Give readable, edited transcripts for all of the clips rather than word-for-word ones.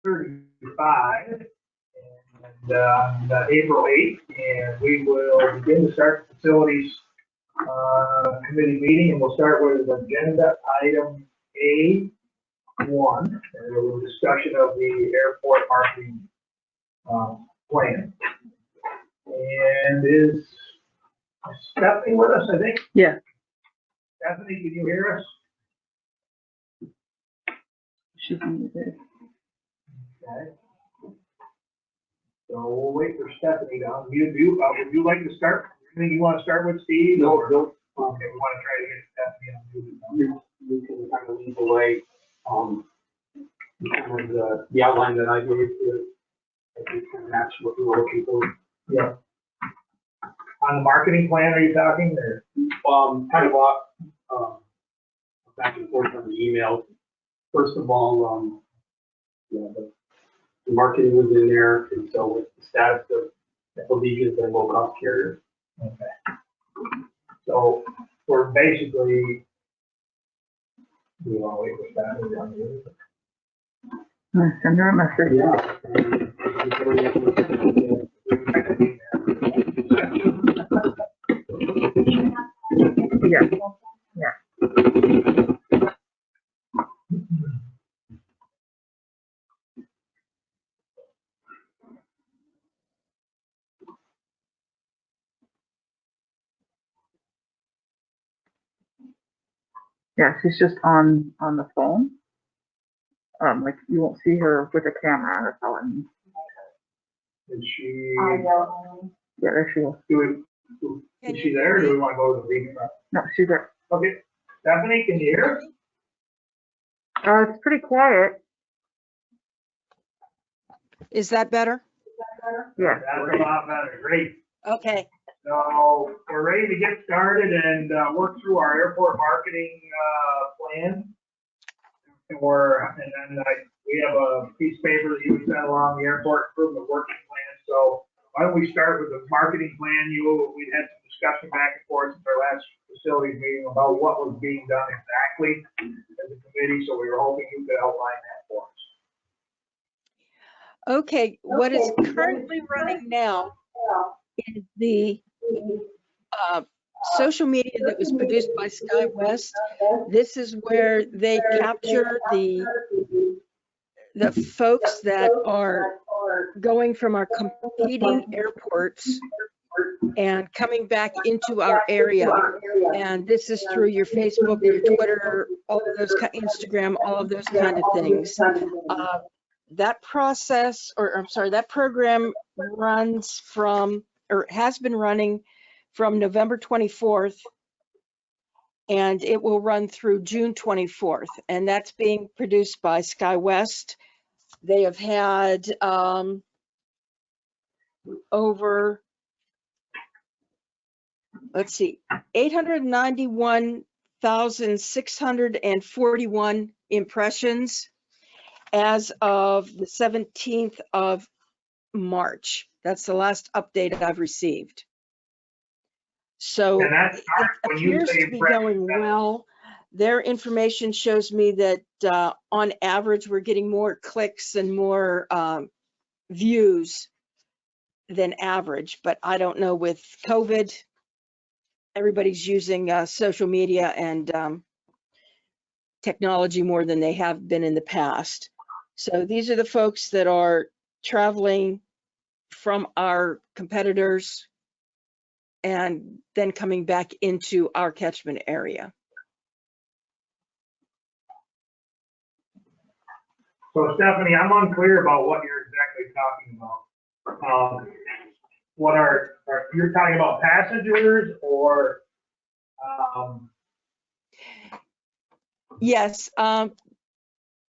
35 and on April 8th, and we will begin to start the facilities committee meeting, and we'll start with agenda item A1, a little discussion of the airport marketing plan. And is Stephanie with us, I think? Yeah. Stephanie, can you hear us? She's muted. Okay. So we'll wait for Stephanie to unmute you. Would you like to start? Anything you want to start with, Steve? No. Okay, we want to try to get Stephanie unmuted. You can kind of lead the way, kind of the outline that I gave you. I think can match what we were looking for. Yeah. On the marketing plan, are you talking, or? Kind of back and forth on the email. First of all, yeah, the marketing was in there, and so with the status of allegiance and low-cost carriers. Okay. So we're basically, we want to wait for Stephanie to unmute. Send her a message. Yeah. Yeah. Yeah, she's just on the phone. Like you won't see her with a camera. That's all I mean. Is she? Yeah, there she is. Is she there, or do we want to go to the meeting? No, she's there. Okay, Stephanie, can you hear us? It's pretty quiet. Is that better? Yeah. That's a lot better, great. Okay. So we're ready to get started and work through our airport marketing plan. And we have a piece of paper that you sent along, the airport improvement working plan. So why don't we start with the marketing plan? We had some discussion back and forth since our last facilities meeting about what was being done exactly as a committee. So we were hoping you could outline that for us. Okay. What is currently running now is the social media that was produced by SkyWest. This is where they capture the folks that are going from our competing airports and coming back into our area. And this is through your Facebook, your Twitter, all of those, Instagram, all of those kind of things. That process, or I'm sorry, that program runs from, or has been running from November 24th, and it will run through June 24th. And that's being produced by SkyWest. They have had over, let's see, 891,641 impressions as of the 17th of March. That's the last update I've received. So it appears to be going well. Their information shows me that on average, we're getting more clicks and more views than average, but I don't know, with COVID, everybody's using social media and technology more than they have been in the past. So these are the folks that are traveling from our competitors and then coming back into our catchment area. So Stephanie, I'm unclear about what you're exactly talking about. What are you're talking about, passengers or? Yes,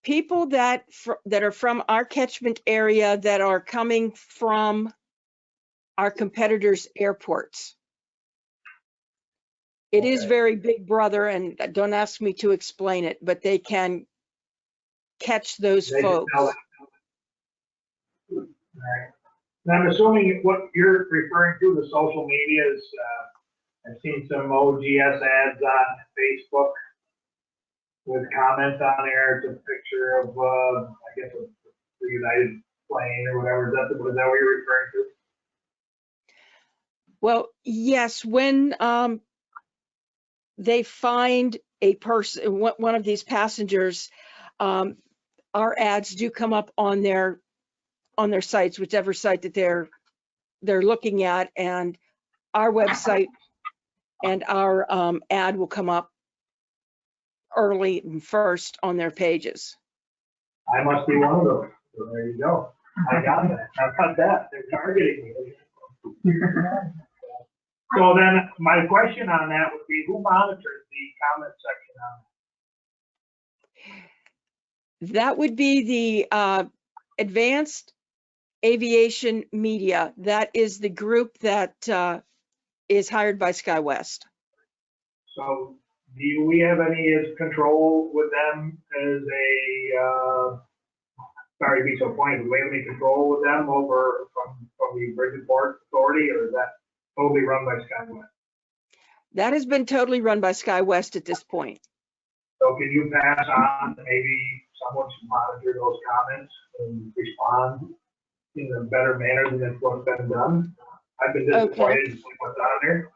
people that are from our catchment area that are coming from our competitors' airports. It is very big brother, and don't ask me to explain it, but they can catch those folks. All right. Now, I'm assuming what you're referring to, the social media, is I've seen some OGS ads on Facebook with comments on there. It's a picture of, I guess, the United plane or whatever, was that what you're referring to? Well, yes, when they find a person, one of these passengers, our ads do come up on their sites, whichever site that they're looking at, and our website and our ad will come up early and first on their pages. I must be one of those. So there you go. I got that. They're targeting me. So then my question on that would be, who monitors the comment section on that? That would be the Advanced Aviation Media. That is the group that is hired by SkyWest. So do we have any control with them as a, sorry to be so pointed, do we have any control with them over from the Bridgeport Authority, or is that totally run by SkyWest? That has been totally run by SkyWest at this point. So can you pass on to maybe someone to monitor those comments and respond in a better manner than what's been done? I've been disappointed with what's on there.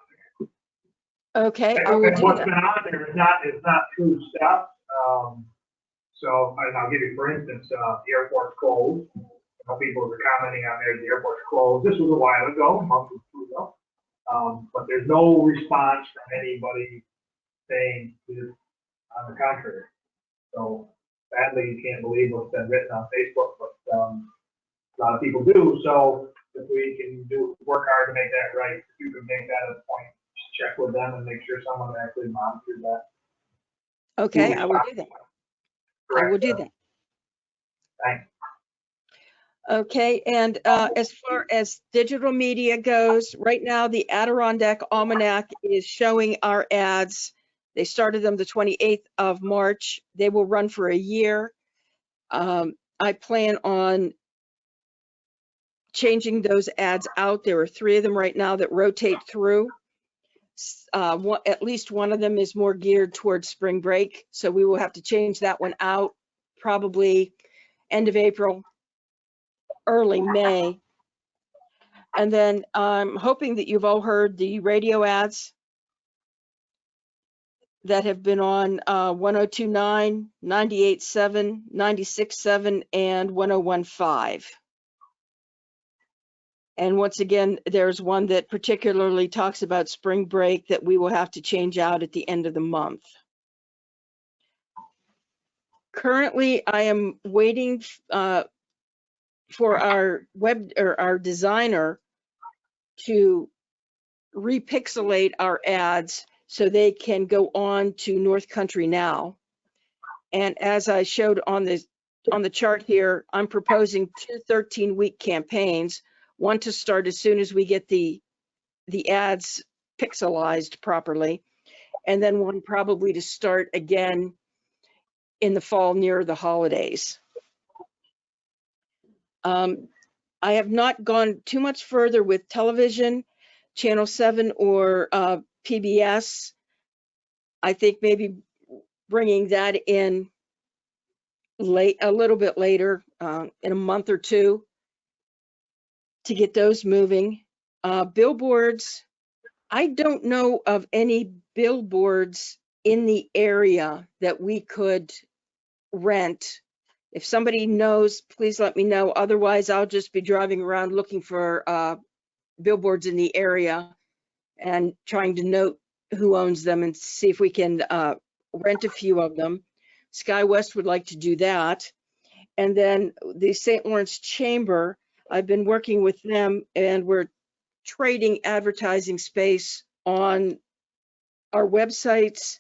Okay, I will And do what's that. been on there is not true stuff. So, and I'll give you, for instance, the airport's closed. People are commenting on there, the airport's closed. This was a while ago, a month or two ago. But there's no response from anybody saying this on the contrary. So sadly, you can't believe what's been written on Facebook, but a lot of people do. So if we can work hard to make that right, if you can make that a point, check with them and make sure someone actually monitors that. Okay, I will do that. I will do that. Thanks. Okay, and as far as digital media goes, right now the Adirondack Almanac is showing our ads. They started them the 28th of March. They will run for a year. I plan on changing those ads out. There are 3 of them right now that rotate through. At least one of them is more geared towards spring break, so we will have to change that one out probably end of April, early May. And then I'm hoping that you've all heard the radio ads that have been on 102.9, 98.7, 96.7, and 101.5. And once again, there's one that particularly talks about spring break that we will have to change out at the end of the month. Currently, I am waiting for our designer to repixelate our ads so they can go on to North Country Now. And as I showed on the chart here, I'm proposing 2 13-week campaigns, one to start as soon as we get the ads pixelized properly, and then one probably to start again in the fall near the holidays. I have not gone too much further with television, Channel 7 or PBS. I think maybe bringing that in a little bit later, in a month or two, to get those moving. Billboards, I don't know of any billboards in the area that we could rent. If somebody knows, please let me know. Otherwise, I'll just be driving around looking for billboards in the area and trying to note who owns them and see if we can rent a few of them. SkyWest would like to do that. And then the St. Lawrence Chamber, I've been working with them, and we're trading advertising space on our websites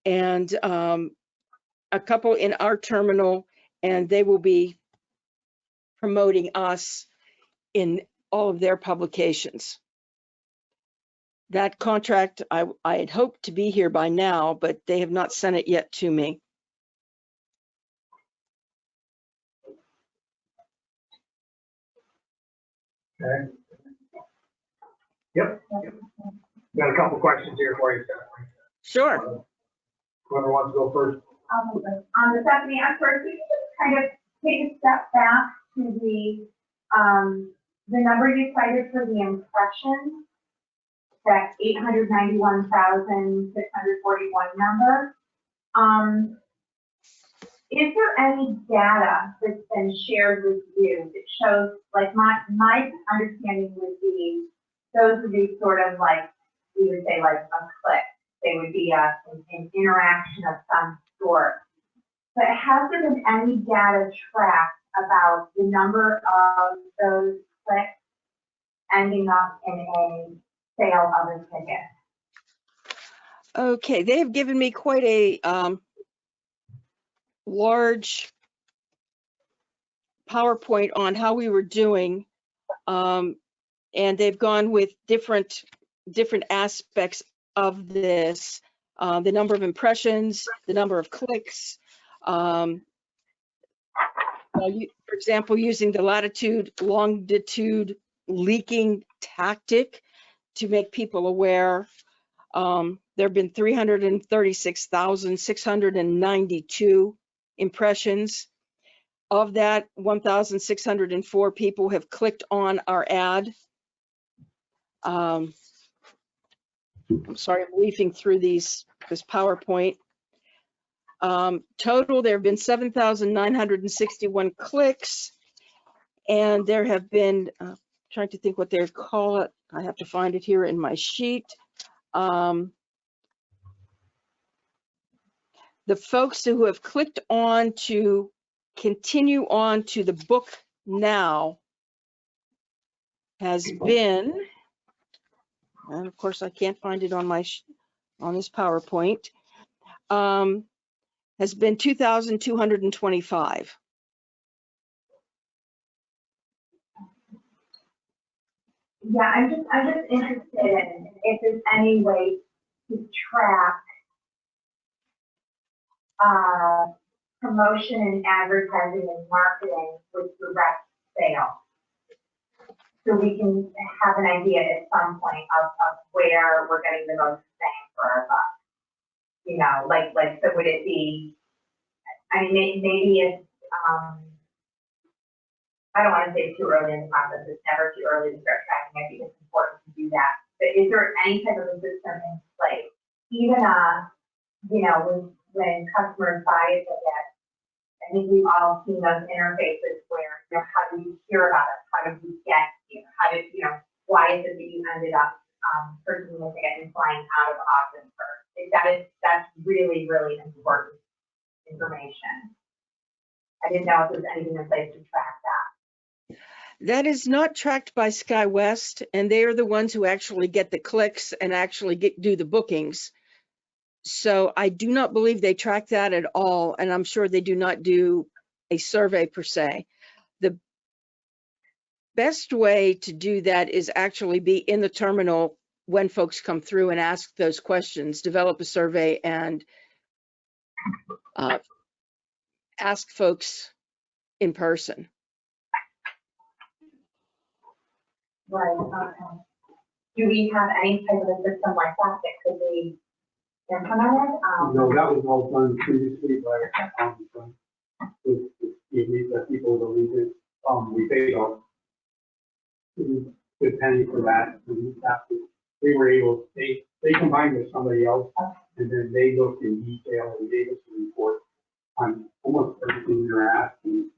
and a couple in our terminal, and they will be promoting us in all of their publications. That contract, I had hoped to be here by now, but they have not sent it yet to me. Okay. Yep. Got a couple questions here for you, Stephanie. Sure. Whoever wants to go first. On the Stephanie, at first, we can just kind of take a step back to the number you cited for the impressions, that 891,641 number. Is there any data that's been shared with you that shows, like my understanding would be, those would be sort of like, we would say like a click. They would be an interaction of some sort. But has there been any data tracked about the number of those clicks ending up in a sale of a ticket? Okay, they have given me quite a large PowerPoint on how we were doing, and they've gone with different aspects of this, the number of impressions, the number of clicks, for example, using the latitude, longitude leaking tactic to make people aware. There have been 336,692 impressions. Of that, 1,604 people have clicked on our ad. I'm sorry, I'm leafing through this PowerPoint. Total, there have been 7,961 clicks, and there have been, trying to think what they call it. I have to find it here in my sheet. The folks who have clicked on to continue on to the book now has been, and of course I can't find it on my on this PowerPoint, has been 2,225. Yeah, I'm just interested in if there's any way to track promotion and advertising and marketing with direct sales. So we can have an idea at some point of where we're getting the most bang for our buck. You know, like, so would it be, I mean, maybe it's, I don't want to say too early in the process. It's never too early to start tracking. I think it's important to do that. But is there any type of a system in place? Even, you know, when customers buy a ticket, I think we've all seen those interfaces where, you know, how do you hear about us? How did you get here? How did, you know, why is it that you ended up purchasing the ticket and flying out of Austin first? That's really, really important information. I didn't know if there's anything in place to track that. That is not tracked by SkyWest, and they are the ones who actually get the clicks and actually do the bookings. So I do not believe they track that at all, and I'm sure they do not do a survey per se. The best way to do that is actually be in the terminal when folks come through and ask those questions, develop a survey and ask folks in person. Right. Do we have any type of a system like that that could be implemented? No, that was all done previously by, with the people that we did, we paid a good penny for that. And we were able, they combined with somebody else, and then they looked in detail and gave us a report on almost everything you're asking.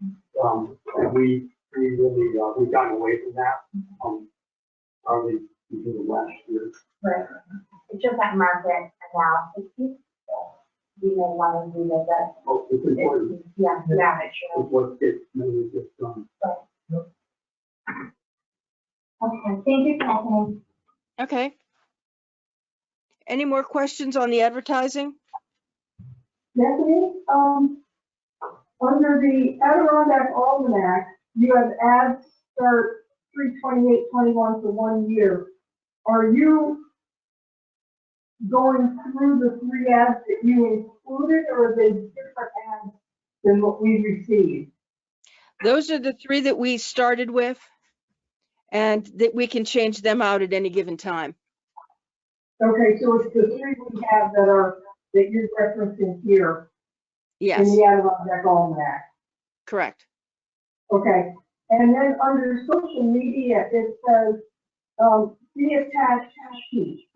And we really, we've gotten away from that, probably because of last year. Right. It's just that market analysis piece. We may want to do that. Oh, it's important. Yeah, it's sure. It's what gets done. Right. Okay, thank you, Kathleen. Okay. Any more questions on the advertising? Bethany, under the Adirondack Almanac, you have ads start 3/28/21 for 1 year. Are you going through the 3 ads that you included, or are they different ads than what we received? Those are the 3 that we started with, and that we can change them out at any given time. Okay, so it's the 3 we have that you're referencing here Yes, in the Adirondack Almanac. correct. Okay, And then under social media, it says, see attached sheet.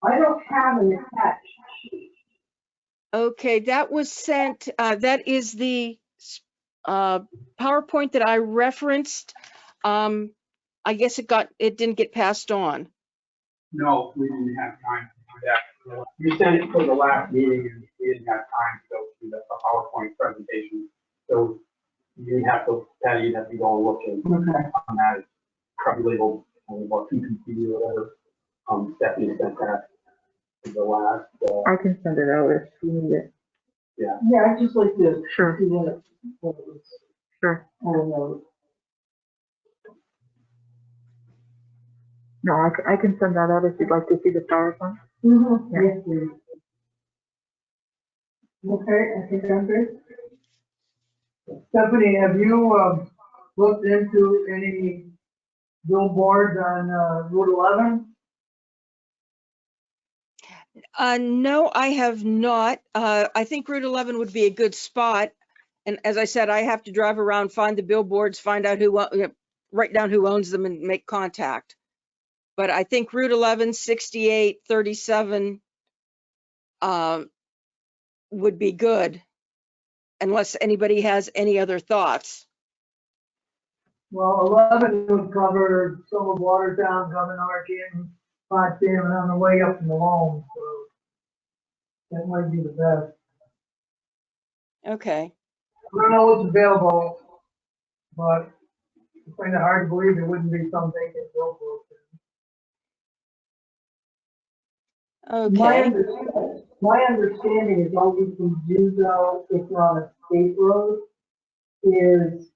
I don't have an attached sheet. Okay, that was sent, that is the PowerPoint that I referenced. I guess it didn't get passed on. No, we didn't have time to do that. You sent it for the last meeting and we didn't have time to go through the PowerPoint presentation. So you'd have to go and look on that. It's probably labeled about 2 or whatever. Stephanie sent that to the last. I can send it out if you need it. Yeah. Yeah, I just like to Sure, see what it was. sure. I don't know. No, I can send that out if you'd like to see the PowerPoint. Mm-hmm. Yeah. Yes, please. Okay, I think I'm good. Stephanie, have you, looked into any billboards on, Route 11? No, I have not. I think Route 11 would be a good spot. And as I said, I have to drive around, find the billboards, find out write down who owns them and make contact. But I think Route 11, 68, 37 would be good, unless anybody has any other thoughts. Well, 11 would cover some of Watertown, Governor King, Potsdam, and on the way up to Malone, so that might be the best. Okay. I don't know what's available, but I find it hard to believe there wouldn't be some vacant billboards. Okay. My understanding is all you can do though, if you're on a state road, is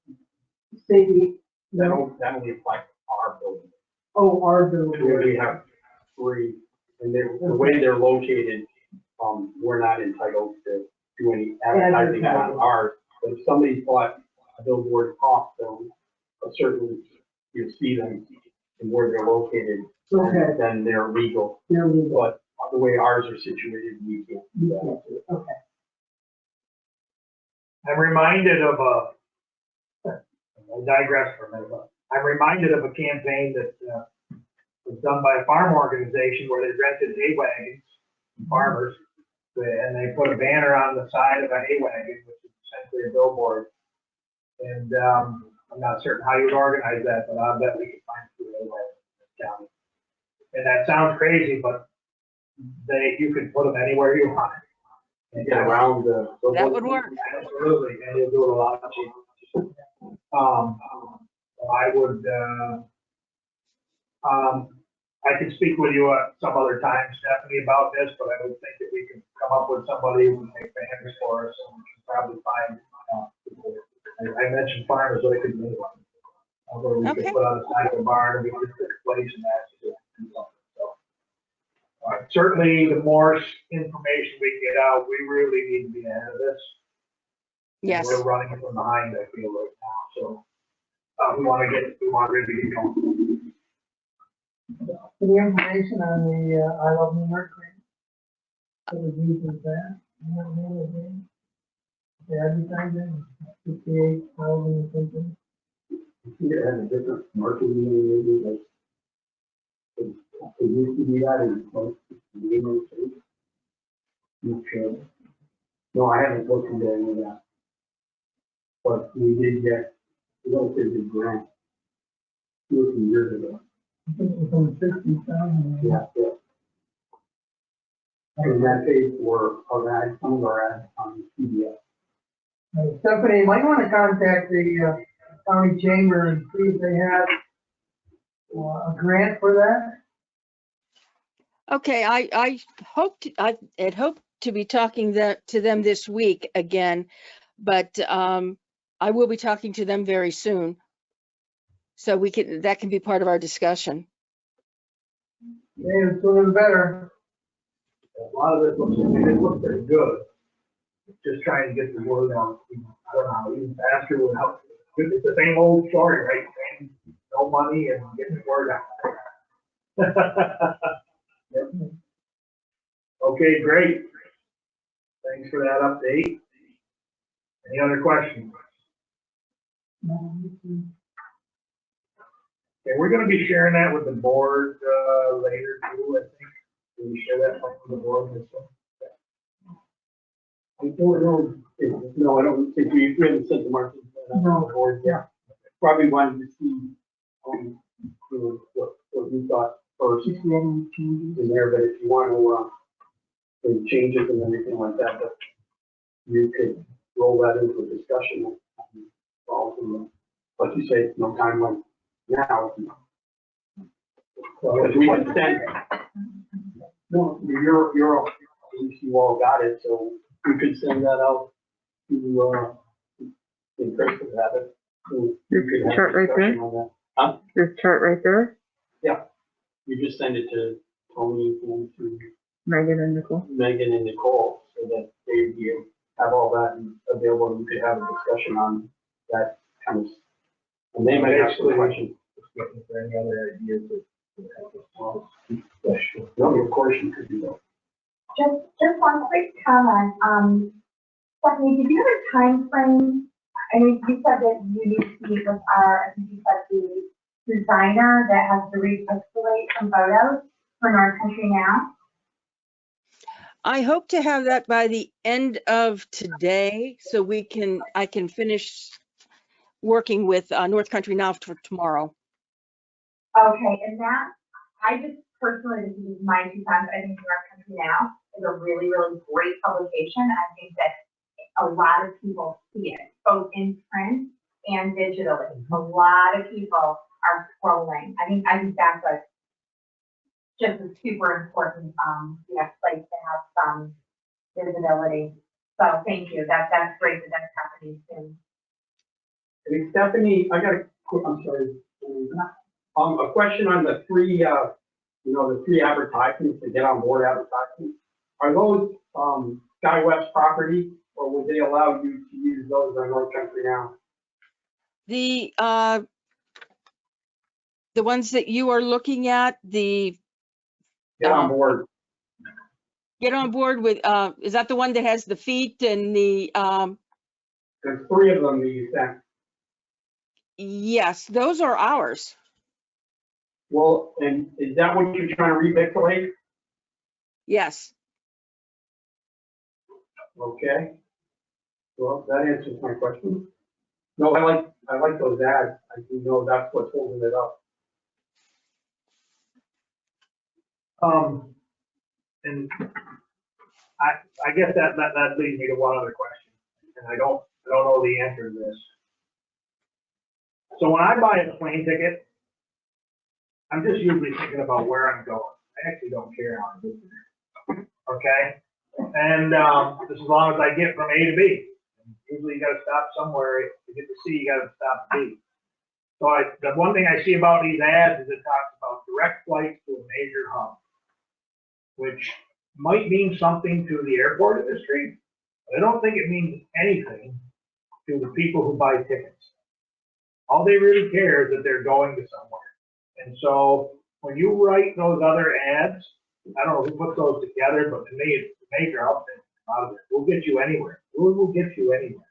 city, That only applies to our building. our We building. already have 3, and the way they're located, we're not entitled to do any advertising on ours. But if somebody bought a billboard off them, certainly you see them and where they're located, Okay. then they're legal. There we go. But the way ours are situated, we can't do that. Okay. I'm reminded of I'll digress for a minute, but I'm reminded of a campaign that was done by a farm organization where they rented hay wagons from farmers, and they put a banner on the side of a hay wagon, which is essentially a billboard. And I'm not certain how you would organize that, but I bet we could find 2 hay wagons in this county. And that sounds crazy, but you could put them anywhere you want. And Get around the. That would work. Absolutely, and you'll do it a lot cheaper. I would, I could speak with you some other time, Stephanie, about this, but I would think that we could come up with somebody who would make banners for us, and we can probably find, I mentioned farmers, but it could be anyone. Where we Okay. could put on the side of the barn, we could put place and that, to do something, so. Certainly, the more information we get out, we really need to be ahead of this. Yes. We're running from behind, I feel right now, so, we want to get going. The information on the, I Love New York grant. That was used with that. The advertising, 58,000 something. I think it has a different marketing, maybe like. It used to be that in most neighborhoods. Not sure. No, I haven't looked into any of that. But we did get a relatively grant 2 or 3 years ago. I think it was on 60,000. Yeah. And that paid for our ads, some of our ads on CBS. Stephanie, you might want to contact the county chamber and see if they have a grant for that. Okay, I had hoped to be talking to them this week again, but I will be talking to them very soon. So that can be part of our discussion. Yeah, it's a little better. A lot of it looks pretty good. Just trying to get the word out, I don't know, even faster would help. It's the same old story, right? Same, no money and getting the word out. Yep. Okay, great. Thanks for that update. Any other questions? Okay, we're gonna be sharing that with the board, later too, I think. Will we share that with the board this one? I don't know, no, I don't think we haven't sent the market plan out to the board yet. Probably wanted to see, what you thought first in there, but if you want to, make changes and everything like that, but you could roll that into a discussion. Like you say, no time like now. So if we can send, no, you're, at least you all got it, so we could send that out to, in Chris would have it. So you could have a Chart right there? discussion on that. Huh? This chart right there, You just send it to Tony and to Megan and Nicole. Megan and Nicole, so that they have all that available, and you could have a discussion on that kind of. And they might have some questions. Looking for any other ideas that help us all. No, of course you could do that. Just one quick comment. Stephanie, did you have a time frame? I mean, you said that you need to meet with I think you said the designer that has to repixelate some photos for North Country Now. I hope to have that by the end of today, so I can finish working with North Country Now for tomorrow. Okay, and that, I just personally, this is my 2 cents, I think North Country Now is a really, really great publication. I think that a lot of people see it, both in print and digitally. A lot of people are scrolling. I think that's just a super important, place to have some visibility. So thank you. That's great that that's happening soon. And Stephanie, I got I'm sorry. A question on the three, the three advertisements to get on board advertisements. Are those, SkyWest property, or would they allow you to use those on North Country Now? The ones that you are looking at, Get on board. get on board with, is that the one that has the feet and the, There's 3 of them that you sent. yes, those are ours. Well, and is that what you're trying to repixelate? Yes. Okay. Well, that answers my question. No, I like those ads. I do know that's what's holding it up. And I guess that leads me to one other question, and I don't know the answer to this. So when I buy a plane ticket, I'm just usually thinking about where I'm going. I actually don't care how I get there. Okay? And just as long as I get from A to B. Usually you gotta stop somewhere. To get to C, you gotta stop at B. So the one thing I see about these ads is it talks about direct flights to a major hub, which might mean something to the airport industry, but I don't think it means anything to the people who buy tickets. All they really care is that they're going to somewhere. And so when you write those other ads, I don't know who puts those together, but to me, it's the major hub thing. We'll get you anywhere. We'll get you anywhere.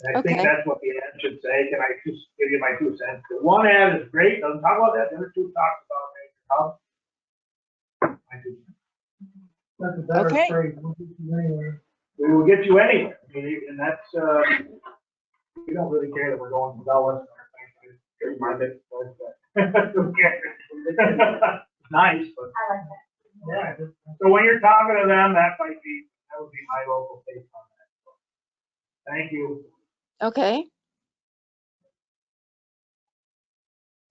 And I think Okay. that's what the ad should say. Can I just give you my 2 cents? The one ad is great, doesn't talk about that. The other 2 talks about major hub. My 2 cents. That's a better Okay. phrase, we'll get you anywhere. We will get you anywhere. I mean, and that's, we don't really care that we're going to Dallas. Here's my bit. Who cares? Nice, but. I like that. Yeah. So when you're talking to them, that would be my local take on that. Thank you. Okay.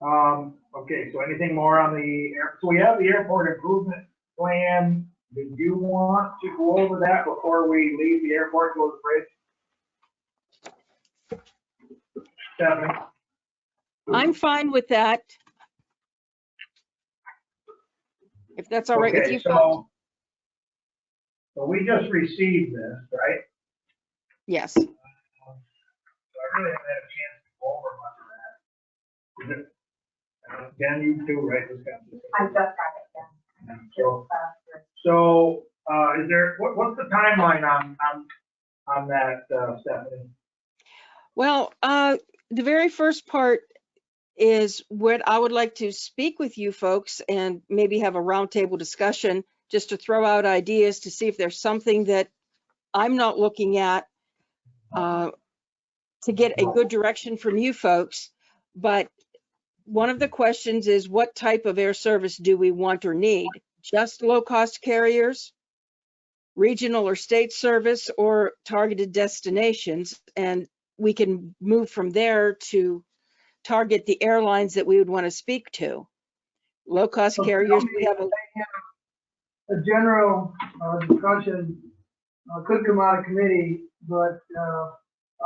Okay, so anything more on so we have the airport improvement plan. Did you want to go over that before we leave the airport, go to the bridge? Stephanie? I'm fine with that. If that's all right with you folks. So we just received this, right? Yes. So I really haven't had a chance to go over much of that. Is it? Jen, you too, right? I just got it done. So, is there, what's the timeline on that, Stephanie? Well, the very first part is what I would like to speak with you folks and maybe have a roundtable discussion just to throw out ideas to see if there's something that I'm not looking at to get a good direction from you folks. But one of the questions is, what type of air service do we want or need? Just low-cost carriers, regional or state service, or targeted destinations? And we can move from there to target the airlines that we would want to speak to. Low-cost carriers, we have A general discussion could come out of committee, but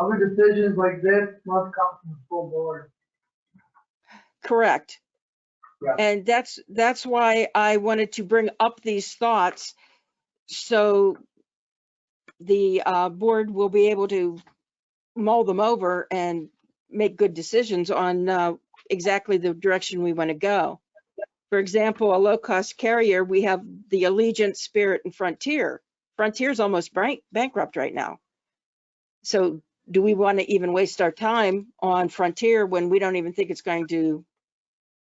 other decisions like this must come from the full board. correct. Yeah. And that's why I wanted to bring up these thoughts, so the board will be able to mull them over and make good decisions on exactly the direction we want to go. For example, a low-cost carrier, we have the Allegiant, Spirit, and Frontier. Frontier's almost bankrupt right now. So do we want to even waste our time on Frontier when we don't even think it's going to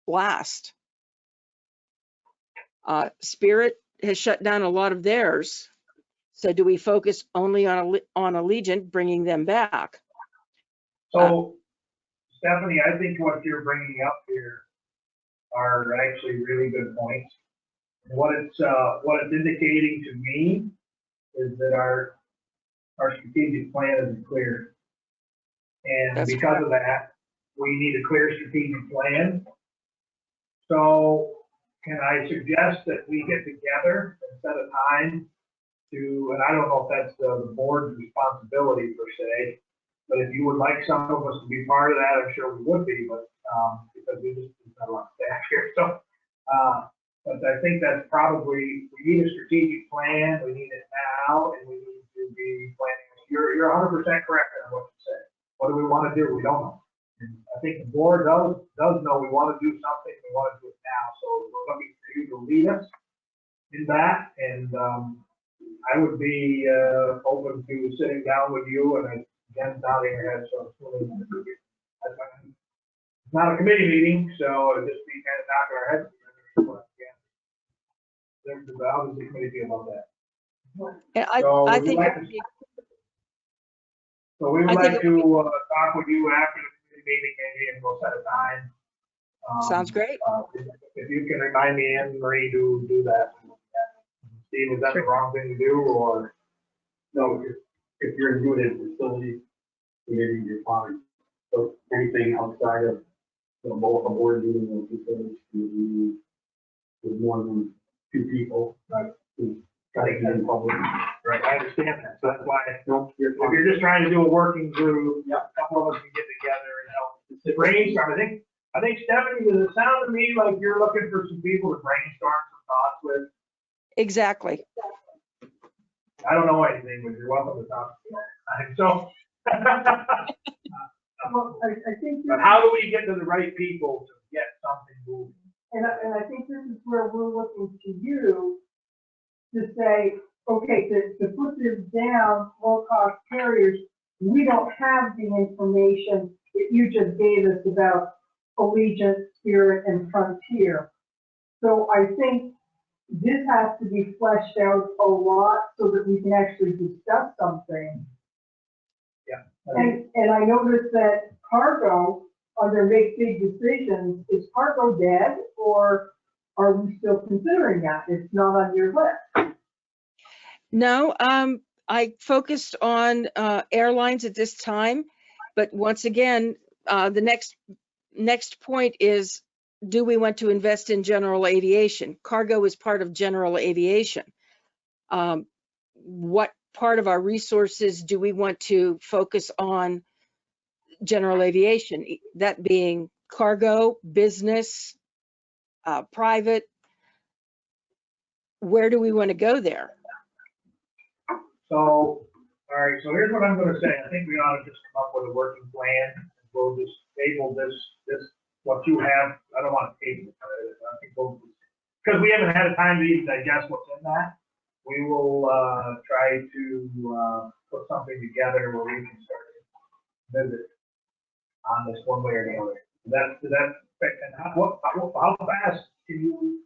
last? Spirit has shut down a lot of theirs. So do we focus only on Allegiant, bringing them back? So, Stephanie, I think what you're bringing up here are actually really good points. What it's indicating to me is that our strategic plan isn't clear. And That's because of that, we need a clear strategic plan. So can I suggest that we get together and set a time to, and I don't know if that's the board's responsibility per se, but if you would like some of us to be part of that, I'm sure we would be, but because we just not a lot of staff here. So, but I think that's probably, we need a strategic plan. We need it now, and we need to be planning. You're 100% correct on what you said. What do we want to do? We don't know. And I think the board does know we want to do something. We want to do it now. So we're looking for you to lead us in that. And I would be open to sitting down with you, and Jen's nodding her head, so it's not a committee meeting, so it'll just be kind of knocking our heads together. How does the committee feel about that? And So I we'd think like it would be- So we would I think like it would to talk with you after the committee meeting, maybe, and we'll set a time. Sounds great. If you can remind me and Marie to do that. Steve, is that the wrong thing to do, or? No, if you're new to facility committee, you're fine. So anything outside of a board meeting or facility committee with more than 2 people, right, is gotta be in public. Right, I understand that, so that's why, No, you're if fine. you're just trying to do a working group, Yep. a couple of us can get together and help brainstorm. I think Stephanie, does it sound to me like you're looking for some people to brainstorm some thoughts with? Exactly. I don't know anything, but you're welcome to talk to me. So, Well, I think, but how do we get to the right people to get something moving? and I think this is where we're looking to you to say, okay, to put this down, low-cost carriers, we don't have the information that you just gave us about Allegiant, Spirit, and Frontier. So I think this has to be fleshed out a lot so that we can actually discuss something. And I noticed that cargo, on their make big decisions, is cargo dead, or are we still considering that? It's not on your list. No, I focused on airlines at this time, but once again, the next point is, do we want to invest in general aviation? Cargo is part of general aviation. What part of our resources do we want to focus on general aviation? That being cargo, business, private. Where do we want to go there? So, all right, so here's what I'm gonna say. I think we ought to just come up with a working plan. We'll just table this, what you have. I don't want to table it. I think because we haven't had a time to even digest what's in that. We will try to put something together where we can start to visit on this one way or the other. And how fast can you,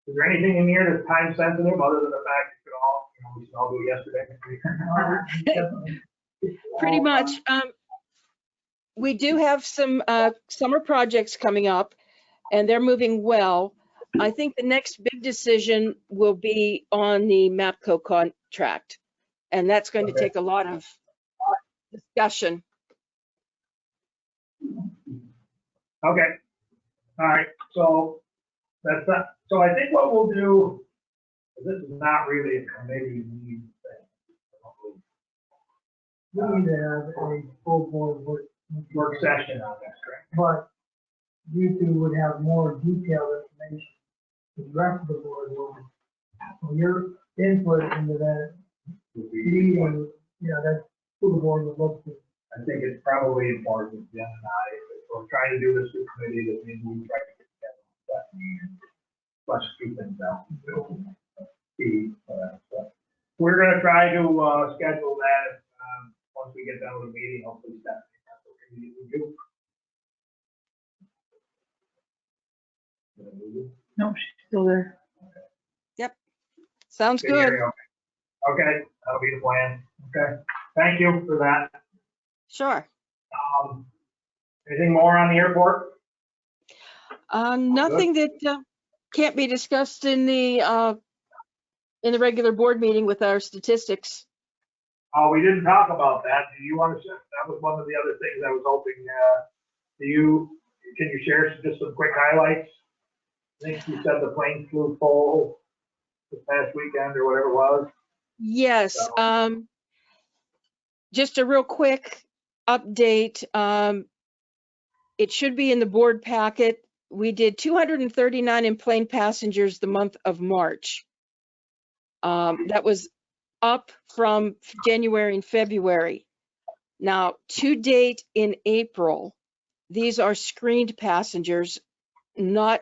is there anything in here that's time sensitive other than the fact that we should all do it yesterday? Pretty much. We do have some summer projects coming up, and they're moving well. I think the next big decision will be on the MAPCO contract, and that's going to Okay. take a lot of discussion. Okay, all right, so that's not, so I think what we'll do, this is not really a committee meeting thing. We need to have a full board Work session on this, correct? but you two would have more detailed information. The rest of the board will. So your input into that meeting, that's who the board would look to. I think it's probably important, Jen and I, if we're trying to do this with committee, that maybe we try to get together with that meeting, flush a few things out. So we're gonna try to, schedule that, once we get done with the meeting, hopefully that's okay with you. No, she's still there. Sounds Can you hear good. me okay? Okay, that'll be the plan. Okay, thank you for that. Sure. Anything more on the airport? Nothing that can't be discussed in the regular board meeting with our statistics. Oh, we didn't talk about that. Do you want to share? That was one of the other things I was hoping, can you share just some quick highlights? I think you said the plane flew full this past weekend or whatever it was. Yes. Just a real quick update. It should be in the board packet. We did 239 in-plane passengers the month of March. That was up from January and February. Now, to date in April, these are screened passengers, not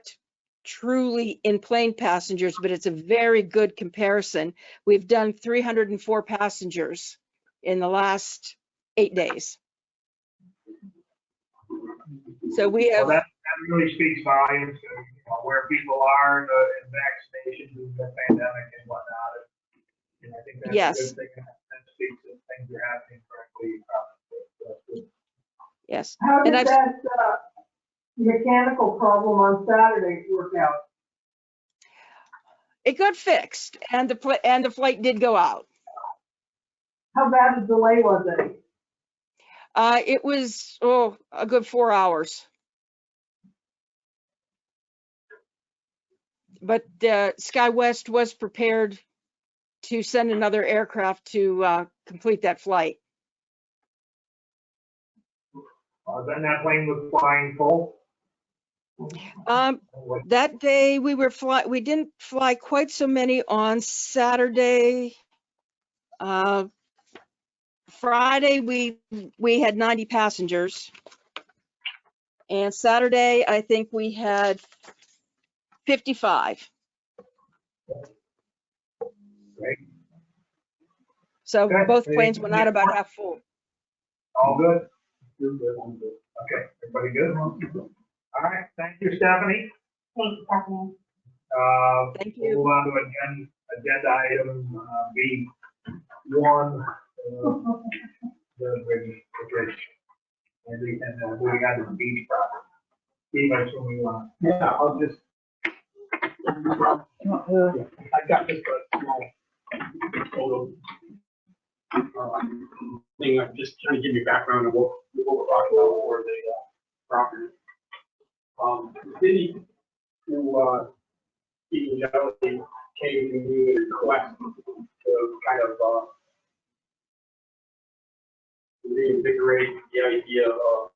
truly in-plane passengers, but it's a very good comparison. We've done 304 passengers in the last 8 days. So we Well, have, that really speaks volumes to where people are in vaccinations and the pandemic and whatnot. And I think that's Yes. a good thing. That speaks to things are happening correctly. yes. How And did I've- that, mechanical problem on Saturday work out? It got fixed and the flight did go out. How bad a delay was it? It was, a good 4 hours. But SkyWest was prepared to send another aircraft to complete that flight. Then that plane was flying full. That day we didn't fly quite so many on Saturday. Friday we had 90 passengers. And Saturday, I think we had 55. Great. So Okay. both planes went out about half full. All good? Okay, everybody good? All right, thank you, Stephanie. Thanks, Stephanie. Thank We'll you. move on to agenda item B1. The bridge. And moving on to the beach property. Steve, I assume you want. Yeah, I'll just, I got just a small photo. Thing, I'm just trying to give you background on what we're talking about for the property. The city, through Stephen Jealousy, came to me with a request to kind of reinvigorate the idea of